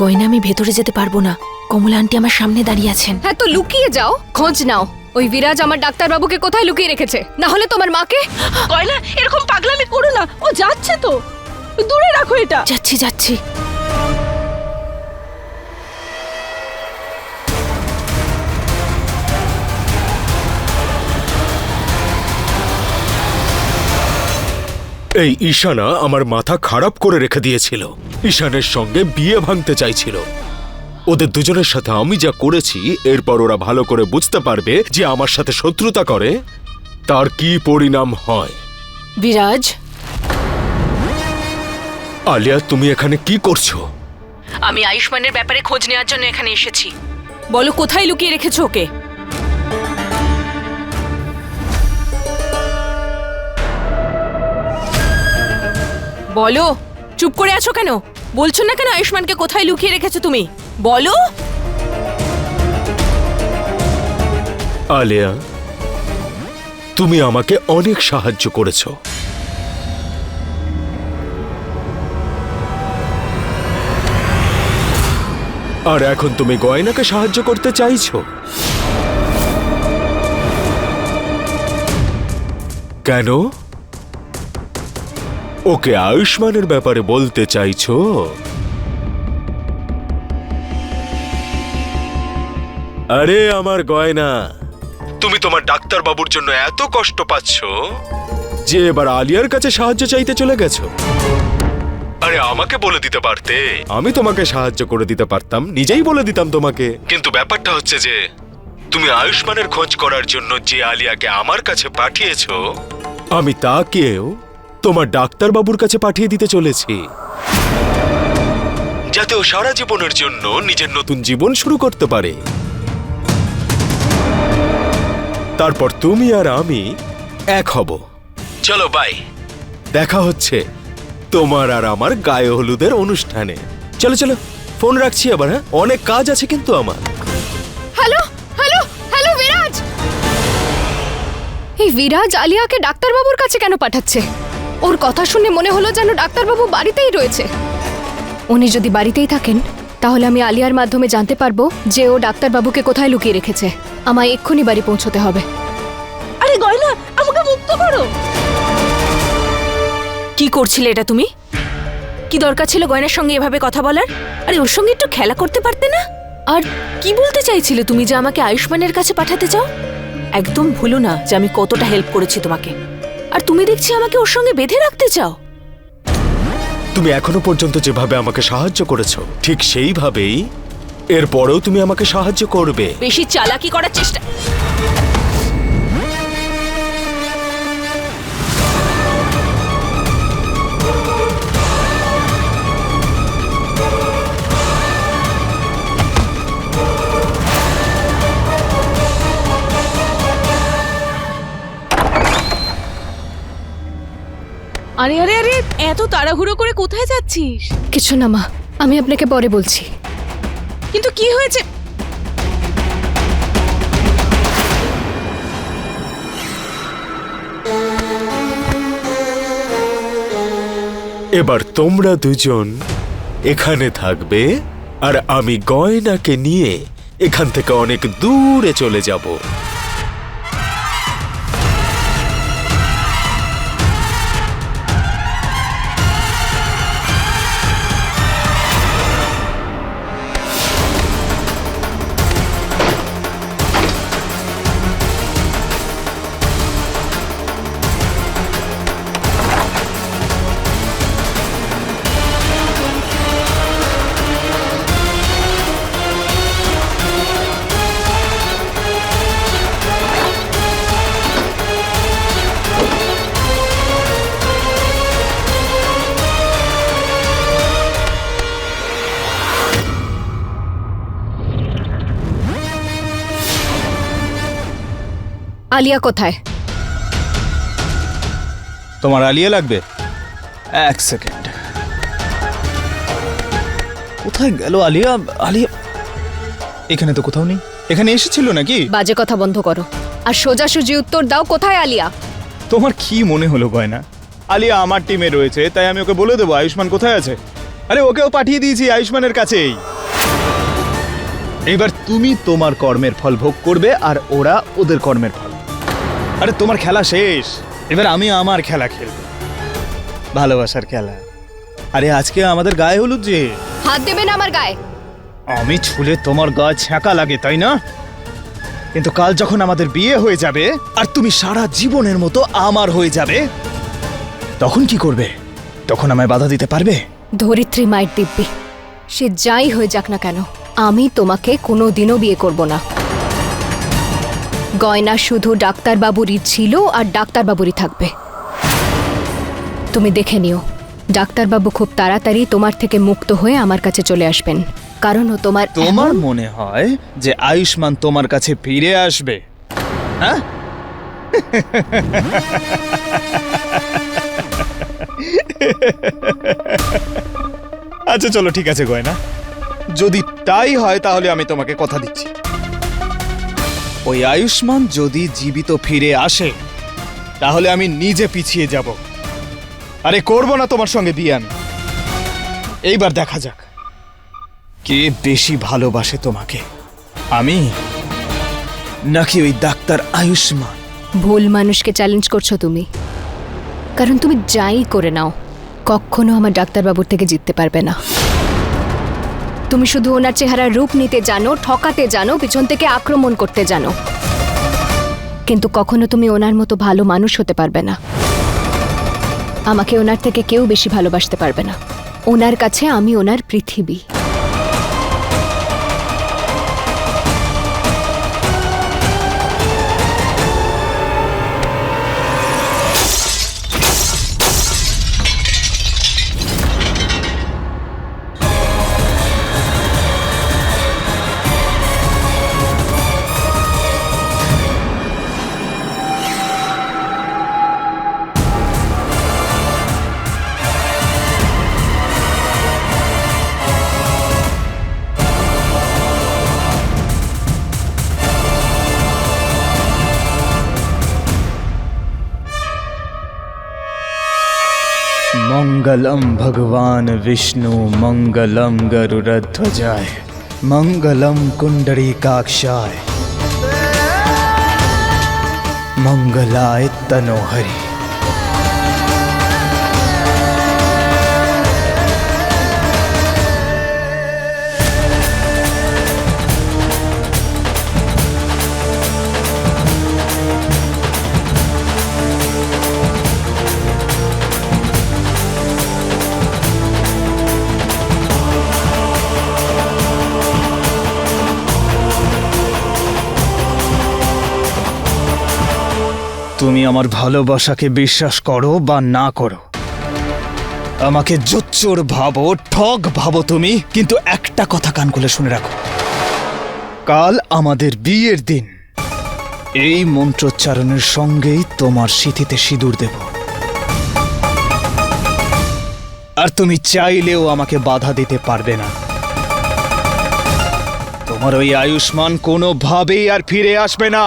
গয়না আমি ভেতরে যেতে পারবো না, কমলা আন্টি আমার সামনে দাঁড়িয়ে আছেন। হ্যাঁ তো লুকিয়ে যাও, খোঁজ নাও ওই বিরাজ আমার ডাক্তার বাবুকে কোথায় লুকিয়ে রেখেছে, না হলে তোমার মাকে। গয়না এরকম পাগলামি করো না, ও যাচ্ছে তো, দূরে রাখো এটা। যাচ্ছি যাচ্ছি। এই ঈশানা আমার মাথা খারাপ করে রেখে দিয়েছিল। ঈশানের সঙ্গে বিয়ে ভাঙতে চাইছিল। ওদের দুজনের সাথে আমি যা করেছি, এরপর ওরা ভালো করে বুঝতে পারবে যে আমার সাথে শত্রুতা করে তার কি পরিণাম হয়। বিরাজ, আলিয়া, তুমি এখানে কি করছো? আমি আয়ুষ্মানের ব্যাপারে খোঁজ নেওয়ার জন্য এখানে এসেছি। বলো কোথায় লুকিয়ে রেখেছো ওকে? বলো, চুপ করে আছো কেন? বলছো না কেন আয়ুষ্মানকে কোথায় লুকিয়ে রেখেছো তুমি? বলো। আলিয়া, তুমি আমাকে অনেক সাহায্য করেছো। আর এখন তুমি গয়নাকে সাহায্য করতে চাইছো কেন? ওকে আয়ুষ্মানের ব্যাপারে বলতে চাইছো? আরে আমার গয়না, তুমি তোমার ডাক্তার বাবুর জন্য এত কষ্ট পাচ্ছ যে এবার আলিয়ার কাছে সাহায্য চাইতে চলে গেছো। আরে আমাকে বলে দিতে পারতে, আমি তোমাকে সাহায্য করে দিতে পারতাম, নিজেই বলে দিতাম তোমাকে। কিন্তু ব্যাপারটা হচ্ছে যে তুমি আয়ুষ্মানের খোঁজ করার জন্য যে আলিয়াকে আমার কাছে পাঠিয়েছো, আমি তাকেও তোমার ডাক্তার বাবুর কাছে পাঠিয়ে দিতে চলেছি, যাতে ও সারা জীবনের জন্য নিজের নতুন জীবন শুরু করতে পারে। তারপর তুমি আর আমি এক হব। চলো বাই, দেখা হচ্ছে তোমার আর আমার গায়ে হলুদের অনুষ্ঠানে। চলো চলো, ফোন রাখছি আবার। হ্যাঁ, অনেক কাজ আছে কিন্তু আমার। হ্যালো হ্যালো হ্যালো বিরাজ, এই বিরাজ আলিয়াকে ডাক্তার বাবুর কাছে কেন পাঠাচ্ছে? ওর কথা শুনে মনে হলো যেন ডাক্তার বাবু বাড়িতেই রয়েছে। উনি যদি বাড়িতেই থাকেন তাহলে আমি আলিয়ার মাধ্যমে জানতে পারবো যে ও ডাক্তার বাবুকে কোথায় লুকিয়ে রেখেছে। আমায় এক্ষুনি বাড়ি পৌঁছতে হবে। আরে গয়না, আমাকে মুক্ত করো। কি করছিলে এটা তুমি? কি দরকার ছিল গয়নার সঙ্গে এভাবে কথা বলার? আরে ওর সঙ্গে একটু খেলা করতে পারতে না? আর কি বলতে চাইছিলে তুমি যে আমাকে আয়ুষ্মানের কাছে পাঠাতে চাও? একদম ভুলো না যে আমি কতটা হেল্প করেছি তোমাকে, আর তুমি দেখছি আমাকে ওর সঙ্গে বেঁধে রাখতে চাও। তুমি এখনো পর্যন্ত যেভাবে আমাকে সাহায্য করেছো, ঠিক সেইভাবেই এরপরেও তুমি আমাকে সাহায্য করবে। বেশি চালাকি করার চেষ্টা। আরে আরে আরে, এত তাড়াহুড়ো করে কোথায় যাচ্ছিস? কিছু না মা, আমি আপনাকে পরে বলছি। কিন্তু কি হয়েছে? এবার তোমরা দুজন এখানে থাকবে আর আমি গয়নাকে নিয়ে এখান থেকে অনেক দূরে চলে যাব। আলিয়া কোথায়? তোমার আলিয়া লাগবে? এক সেকেন্ড, কোথায় গেল আলিয়া? আলিয়া এখানে তো কোথাও নেই। এখানে এসেছিল নাকি? বাজে কথা বন্ধ করো আর সোজাসুজি উত্তর দাও, কোথায় আলিয়া? তোমার কি মনে হলো গয়না? আলিয়া আমার টিমে রয়েছে, তাই আমি ওকে বলে দেবো আয়ুষ্মান কোথায় আছে। আরে ওকেও পাঠিয়ে দিয়েছি আয়ুষ্মানের কাছেই। এবার তুমি তোমার কর্মের ফল ভোগ করবে আর ওরা ওদের কর্মের ফল। আরে তোমার খেলা শেষ, এবার আমি আমার খেলা খেলবো, ভালোবাসার খেলা। আরে আজকে আমাদের গায়ে হলুদ যে, হাত দেবে না আমার গায়ে। আমি ছুলে তোমার গায়ে ছ্যাঁকা লাগে তাই না? কিন্তু কাল যখন আমাদের বিয়ে হয়ে যাবে আর তুমি সারা জীবনের মতো আমার হয়ে যাবে, তখন কি করবে? তখন আমায় বাধা দিতে পারবে? ধরিত্রী মায়ের দিব্যি, সে যাই হয়ে যাক না কেন, আমি তোমাকে কোনোদিনও বিয়ে করব না। গয়না শুধু ডাক্তারবাবুরই ছিল আর ডাক্তারবাবুরই থাকবে। তুমি দেখে নিও, ডাক্তারবাবু খুব তাড়াতাড়ি তোমার থেকে মুক্ত হয়ে আমার কাছে চলে আসবেন, কারণ ও তোমার তোমার মনে হয় যে আয়ুষ্মান তোমার কাছে ফিরে আসবে? হ্যাঁ, আচ্ছা চলো ঠিক আছে গয়না, যদি তাই হয় তাহলে আমি তোমাকে কথা দিচ্ছি, ওই আয়ুষ্মান যদি জীবিত ফিরে আসে তাহলে আমি নিজে পিছিয়ে যাব। আরে করব না তোমার সঙ্গে বিয়ে আমি। এইবার দেখা যাক কে বেশি ভালোবাসে তোমাকে, আমি নাকি ওই ডাক্তার আয়ুষ্মান। ভুল মানুষকে চ্যালেঞ্জ করছো তুমি, কারণ তুমি যাই করে নাও কখনো আমার ডাক্তারবাবুর থেকে জিততে পারবে না। তুমি শুধু ওনার চেহারার রূপ নিতে জানো, ঠকাতে জানো, পিছন থেকে আক্রমণ করতে জানো, কিন্তু কখনো তুমি ওনার মতো ভালো মানুষ হতে পারবে না। আমাকে ওনার থেকে কেউ বেশি ভালোবাসতে পারবে না। ওনার কাছে আমি ওনার পৃথিবী। मंगलम भगवान विष्णु मंगलम गरुड़ध्वजाय मंगलम कुंडरीकाक्षाय मंगलाय तनोहरि। তুমি আমার ভালোবাসাকে বিশ্বাস করো বা না করো, আমাকে জোচ্চোর ভাবো, ঠগ ভাবো তুমি, কিন্তু একটা কথা কান খুলে শুনে রাখো, কাল আমাদের বিয়ের দিন এই মন্ত্রোচ্চারণের সঙ্গেই তোমার সিঁথিতে সিঁদুর দেব। আর তুমি চাইলেও আমাকে বাধা দিতে পারবে না। তোমার ওই আয়ুষ্মান কোনোভাবেই আর ফিরে আসবে না।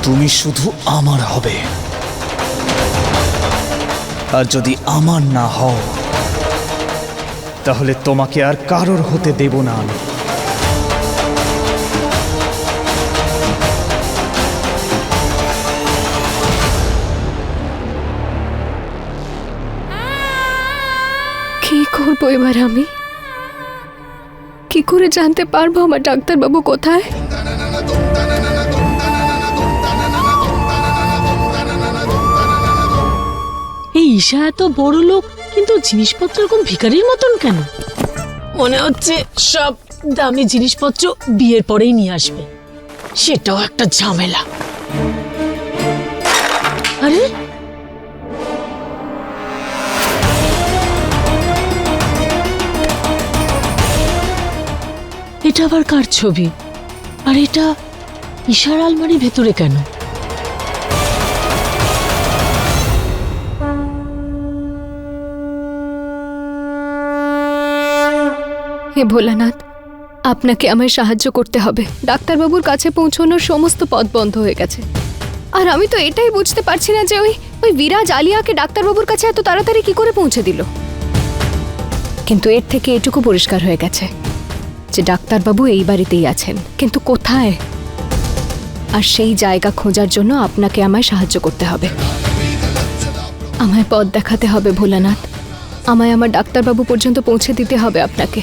তুমি শুধু আমার হবে, আর যদি আমার না হও তাহলে তোমাকে আর কারোর হতে দেব না আমি। কি করবো এবার আমি? কি করে জানতে পারবো আমার ডাক্তারবাবু কোথায়? এই ঈশা এত বড় লোক, কিন্তু জিনিসপত্র এরকম ভিখারির মতন কেন? মনে হচ্ছে সব দামি জিনিসপত্র বিয়ের পরেই নিয়ে আসবে, সেটাও একটা ঝামেলা। আরে এটা আবার কার ছবি? আর এটা ঈশার আলমারির ভেতরে কেন? হে ভোলানাথ, আপনাকে আমায় সাহায্য করতে হবে। ডাক্তারবাবুর কাছে পৌঁছানোর সমস্ত পথ বন্ধ হয়ে গেছে। আর আমি তো এটাই বুঝতে পারছি না যে ওই বিরাজ আলিয়াকে ডাক্তারবাবুর কাছে এত তাড়াতাড়ি কি করে পৌঁছে দিল। কিন্তু এর থেকে এটুকু পরিষ্কার হয়ে গেছে যে ডাক্তারবাবু এই বাড়িতেই আছেন, কিন্তু কোথায়? আর সেই জায়গা খোঁজার জন্য আপনাকে আমায় সাহায্য করতে হবে। আমায় পথ দেখাতে হবে ভোলানাথ, আমায় আমার ডাক্তারবাবু পর্যন্ত পৌঁছে দিতে হবে আপনাকে।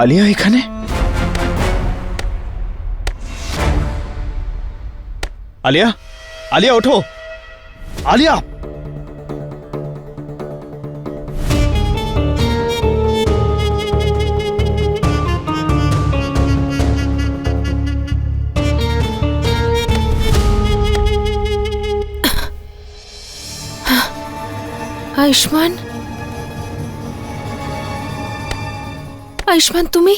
আলিয়া এখানে? আলিয়া, আলিয়া ওঠো, আলিয়া। আয়ুষ্মান, আয়ুষ্মান, তুমি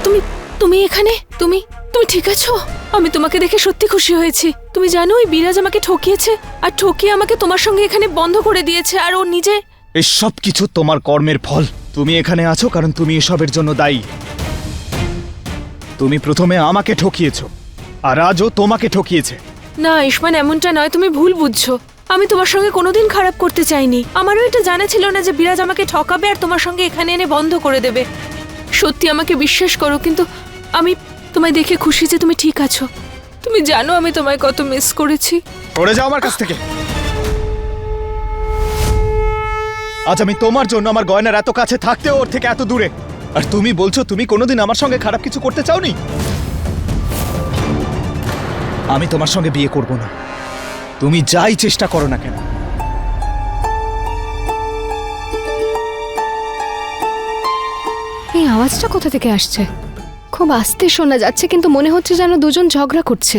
তুমি তুমি এখানে? তুমি তুমি ঠিক আছো? আমি তোমাকে দেখে সত্যি খুশি হয়েছি। তুমি জানো ওই বিরাজ আমাকে ঠকিয়েছে, আর ঠকিয়ে আমাকে তোমার সঙ্গে এখানে বন্ধ করে দিয়েছে, আর ও নিজে। এসব কিছু তোমার কর্মের ফল। তুমি এখানে আছো কারণ তুমি এসবের জন্য দায়ী। তুমি প্রথমে আমাকে ঠকিয়েছো, আর আজও তোমাকে ঠকিয়েছে। না আয়ুষ্মান, এমনটা নয়, তুমি ভুল বুঝছো। আমি তোমার সঙ্গে কোনোদিন খারাপ করতে চাইনি। আমারও এটা জানা ছিল না যে বিরাজ আমাকে ঠকাবে আর তোমার সঙ্গে এখানে এনে বন্ধ করে দেবে। সত্যি আমাকে বিশ্বাস করো, কিন্তু আমি তোমায় দেখে খুশি যে তুমি ঠিক আছো। তুমি জানো আমি তোমায় কত মিস করেছি। সরে যাও আমার কাছ থেকে। আজ আমি তোমার জন্য আমার গয়নার এত কাছে থাকতেও ওর থেকে এত দূরে, আর তুমি বলছো তুমি কোনোদিন আমার সঙ্গে খারাপ কিছু করতে চাওনি। আমি তোমার সঙ্গে বিয়ে করব না, তুমি যাই চেষ্টা করো না কেন। এই আওয়াজটা কোথা থেকে আসছে? খুব আস্তে শোনা যাচ্ছে, কিন্তু মনে হচ্ছে যেন দুজন ঝগড়া করছে।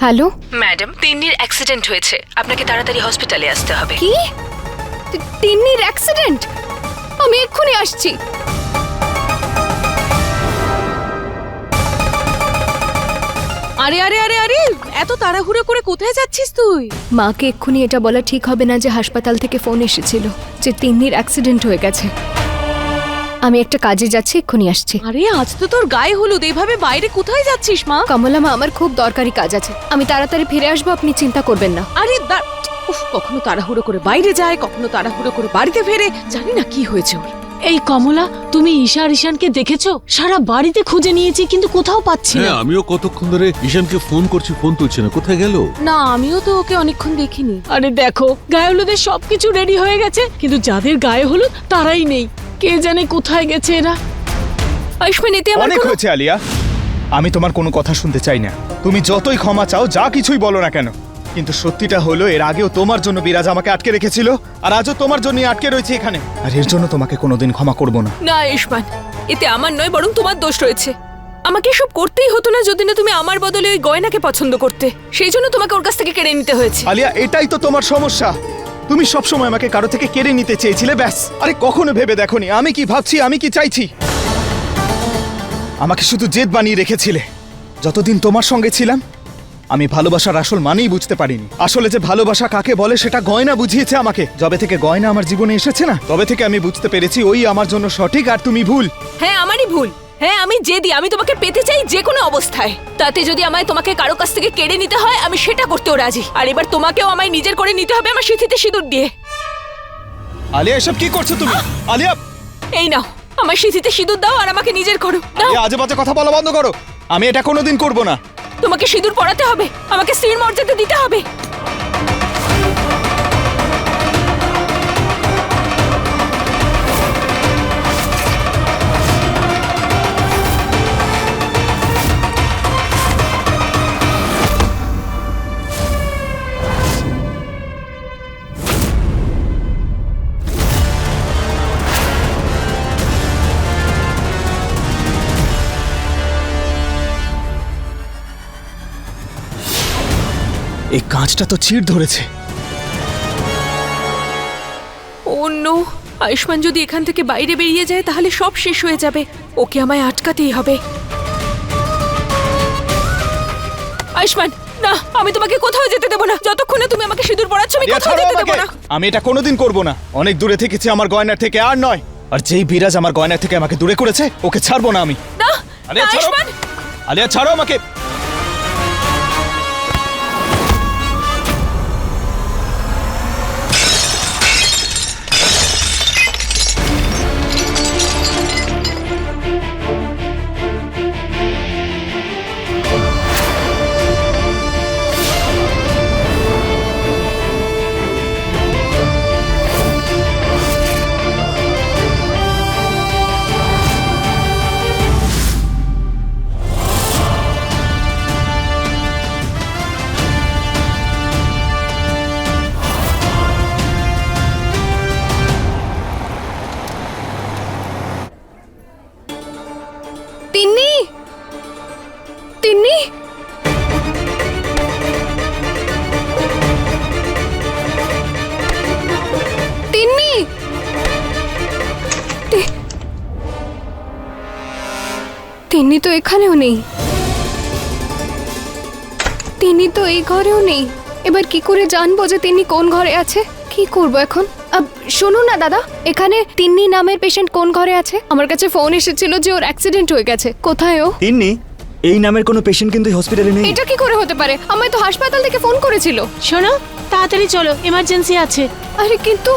হ্যালো ম্যাডাম, তিন্নির অ্যাক্সিডেন্ট হয়েছে, আপনাকে তাড়াতাড়ি হসপিটালে আসতে হবে। কি? তিন্নির অ্যাক্সিডেন্ট? আমি এক্ষুনি আসছি। আরে আরে আরে আরে, এত তাড়াহুড়ো করে কোথায় যাচ্ছিস তুই? মাকে এক্ষুনি এটা বলা ঠিক হবে না যে হাসপাতাল থেকে ফোন এসেছিল যে তিন্নির অ্যাক্সিডেন্ট হয়ে গেছে। আমি একটা কাজে যাচ্ছি, এক্ষুনি আসছি। আরে আজ তো তোর গায়ে হলুদ, এইভাবে বাইরে কোথায় যাচ্ছিস মা? কমলা মা, আমার খুব দরকারি কাজ আছে, আমি তাড়াতাড়ি ফিরে আসবো, আপনি চিন্তা করবেন না। আরে উফ, কখনো তাড়াহুড়ো করে বাইরে যায়, কখনো তাড়াহুড়ো করে বাড়িতে ফেরে, জানি না কি হয়েছে ওর। এই কমলা, তুমি ঈশা আর ঈশানকে দেখেছো? সারা বাড়িতে খুঁজে নিয়েছি কিন্তু কোথাও পাচ্ছি না। হ্যাঁ, আমিও কতক্ষণ ধরে ঈশানকে ফোন করছি, ফোন তুলছে না। কোথায় গেল? না, আমিও তো ওকে অনেকক্ষণ দেখিনি। আরে দেখো, গায়ে হলুদের সবকিছু রেডি হয়ে গেছে, কিন্তু যাদের গায়ে হলুদ তারাই নেই। কে জানে কোথায় গেছে এরা। আয়ুষ্মান, এতে আমার অনেক হয়েছে আলিয়া, আমি তোমার কোনো কথা শুনতে চাই না। তুমি যতই ক্ষমা চাও, যা কিছুই বলো না কেন, কিন্তু সত্যিটা হলো এর আগেও তোমার জন্য বিরাজ আমাকে আটকে রেখেছিল, আর আজও তোমার জন্যই আটকে রয়েছে এখানে, আর এর জন্য তোমাকে কোনোদিন ক্ষমা করব না। না আয়ুষ্মান, এতে আমার নয় বরং তোমার দোষ রয়েছে। আমাকে এসব করতেই হতো না যদি না তুমি আমার বদলে ওই গয়নাকে পছন্দ করতে। সেই জন্য তোমাকে ওর কাছ থেকে কেড়ে নিতে হয়েছে। আলিয়া, এটাই তো তোমার সমস্যা। তুমি সবসময় আমাকে কারো থেকে কেড়ে নিতে চেয়েছিলে, ব্যাস। আরে কখনো ভেবে দেখোনি আমি কি ভাবছি, আমি কি চাইছি? আমাকে শুধু জেদ বানিয়ে রেখেছিলে। যতদিন তোমার সঙ্গে ছিলাম আমি ভালোবাসার আসল মানেই বুঝতে পারিনি। আসলে যে ভালোবাসা কাকে বলে সেটা গয়না বুঝিয়েছে আমাকে। যবে থেকে গয়না আমার জীবনে এসেছে না, তবে থেকে আমি বুঝতে পেরেছি ওই আমার জন্য সঠিক আর তুমি ভুল। হ্যাঁ, আমারই ভুল। হ্যাঁ, আমি জেদি, আমি তোমাকে পেতে চাই যে কোনো অবস্থায়। তাতে যদি আমায় তোমাকে কারো কাছ থেকে কেড়ে নিতে হয়, আমি সেটা করতেও রাজি। আর এবার তোমাকেও আমায় নিজের করে নিতে হবে আমার সিঁথিতে সিঁদুর দিয়ে। আলিয়া, এসব কি করছো তুমি? আলিয়া, এই নাও, আমার সিঁথিতে সিঁদুর দাও আর আমাকে নিজের করো। দাও। আলিয়া, আজে বাজে কথা বলা বন্ধ করো। আমি এটা কোনোদিন করব না। তোমাকে সিঁদুর পরাতে হবে, আমাকে স্ত্রীর মর্যাদা দিতে হবে। এই কাঁচটা তো চিড় ধরেছে। অন্য আয়ুষ্মান যদি এখান থেকে বাইরে বেরিয়ে যায় তাহলে সব শেষ হয়ে যাবে। ওকে আমায় আটকাতেই হবে। আয়ুষ্মান, না, আমি তোমাকে কোথাও যেতে দেবো না যতক্ষণ না তুমি আমাকে সিঁদুর পরাচ্ছ। আমি আলিয়া, কোথাও ছাড়ো যেতে দেবো আমাকে। না। আমি এটা কোনোদিন করব না। অনেক দূরে থেকেছি আমার গয়নার থেকে, আর নয়। আর যেই বিরাজ আমার গয়না থেকে আমাকে দূরে করেছে, ওকে ছাড়বো না আমি। না, আলিয়া, না, ছাড়ো। আয়ুষ্মান। আলিয়া, ছাড়ো আমাকে। তিন্নি, তিন্নি, তিন্নি, তিন্নি তো এখানেও নেই। তিন্নি তো এই ঘরেও নেই। এবার কি করে জানবো যে তিন্নি কোন ঘরে আছে? কি করব এখন? শুনুন না দাদা, এখানে তিন্নি নামের পেশেন্ট কোন ঘরে আছে? আমার কাছে ফোন এসেছিল যে ওর অ্যাক্সিডেন্ট হয়ে গেছে। কোথায় ও? তিন্নি, এই নামের কোনো পেশেন্ট কিন্তু হসপিটালে নেই। এটা কি করে হতে পারে? আমায় তো হাসপাতাল থেকে ফোন করেছিল। শোনো, তাড়াতাড়ি চলো, এমার্জেন্সি আছে। আরে কিন্তু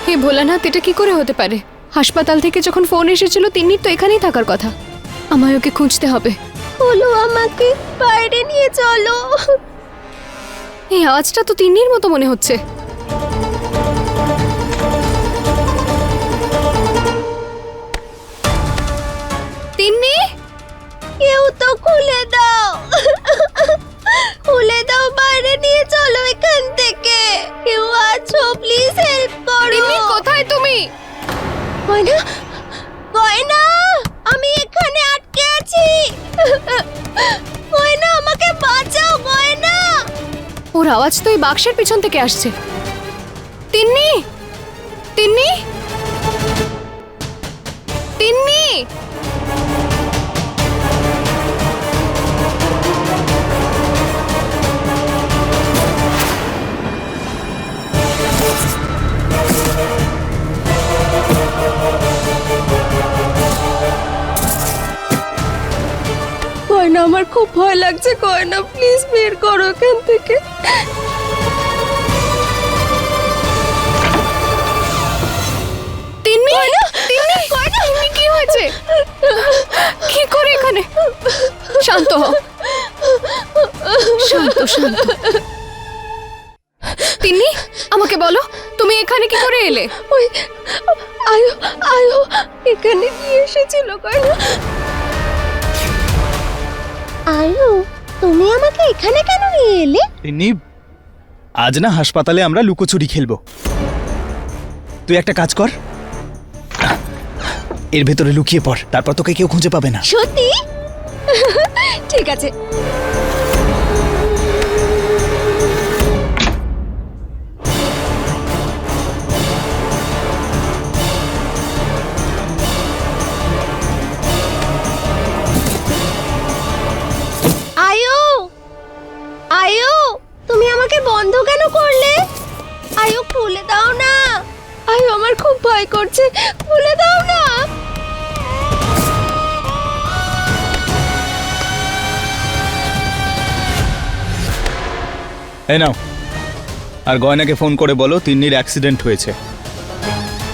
হে ভোলানাথ, এটা কি করে হতে পারে? হাসপাতাল থেকে যখন ফোন এসেছিল তিন্নির তো এখানেই থাকার কথা। আমায় ওকে খুঁজতে হবে। বলো, আমাকে বাইরে নিয়ে চলো। এই আওয়াজটা তো তিন্নির মতো মনে হচ্ছে। তিন্নি, কেউ তো খুলে দাও, খুলে দাও, বাইরে নিয়ে চলো এখান থেকে। কেউ আছো, প্লিজ হেল্প করো। তিন্নি, কোথায় তুমি? গয়না, গয়না, আমি এখানে আটকে আছি। গয়না, আমাকে বাঁচাও গয়না। ওর আওয়াজ তো এই বাক্সের পিছন থেকে আসছে। তিন্নি, তিন্নি, তিন্নি। গয়না, 对না, আমার খুব ভয় লাগছে। কয়না প্লিজ বের করো এখান থেকে। শান্ত হও। শান্ত শান্ত। তিন্নি, আমাকে বলো তুমি এখানে কি করে এলে? ওই আয়ো আয়ো এখানে নিয়ে এসেছিল গয়না। আয়ু, তুমি আমাকে এখানে কেন নিয়ে এলে? তিন্নি, আজ না হাসপাতালে আমরা লুকোচুরি খেলবো। তুই একটা কাজ কর, এর ভেতরে লুকিয়ে পড়, তারপর তোকে কেউ খুঁজে পাবে না। সত্যি? ঠিক আছে। আয়ু, আয়ু, তুমি আমাকে বন্ধ কেন করলে? আয়ু, খুলে দাও না। আয়ু, আমার খুব ভয় করছে, খুলে দাও না। এই নাও, আর গয়নাকে ফোন করে বলো তিন্নির অ্যাক্সিডেন্ট হয়েছে,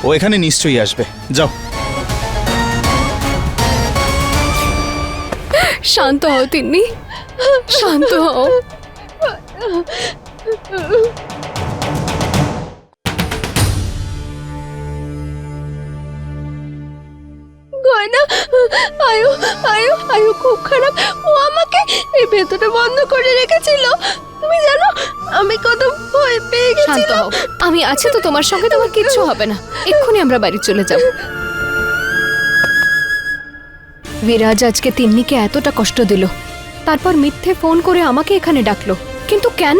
ও এখানে নিশ্চয়ই আসবে। যাও। শান্ত হও তিন্নি, শান্ত হও। গয়না, আয়ু আয়ু আয়ু খুব খারাপ। ও আমাকে এই ভেতরে বন্ধ করে রেখেছিল। তুমি জানো আমি কত ভয় পেয়ে শান্ত গেছিলাম। হও, আমি আছি তো তোমার সঙ্গে, তোমার কিচ্ছু হবে না। এক্ষুনি আমরা বাড়ি চলে যাব। বিরাজ আজকে তিন্নিকে এতটা কষ্ট দিল, তারপর মিথ্যে ফোন করে আমাকে এখানে ডাকলো, কিন্তু কেন?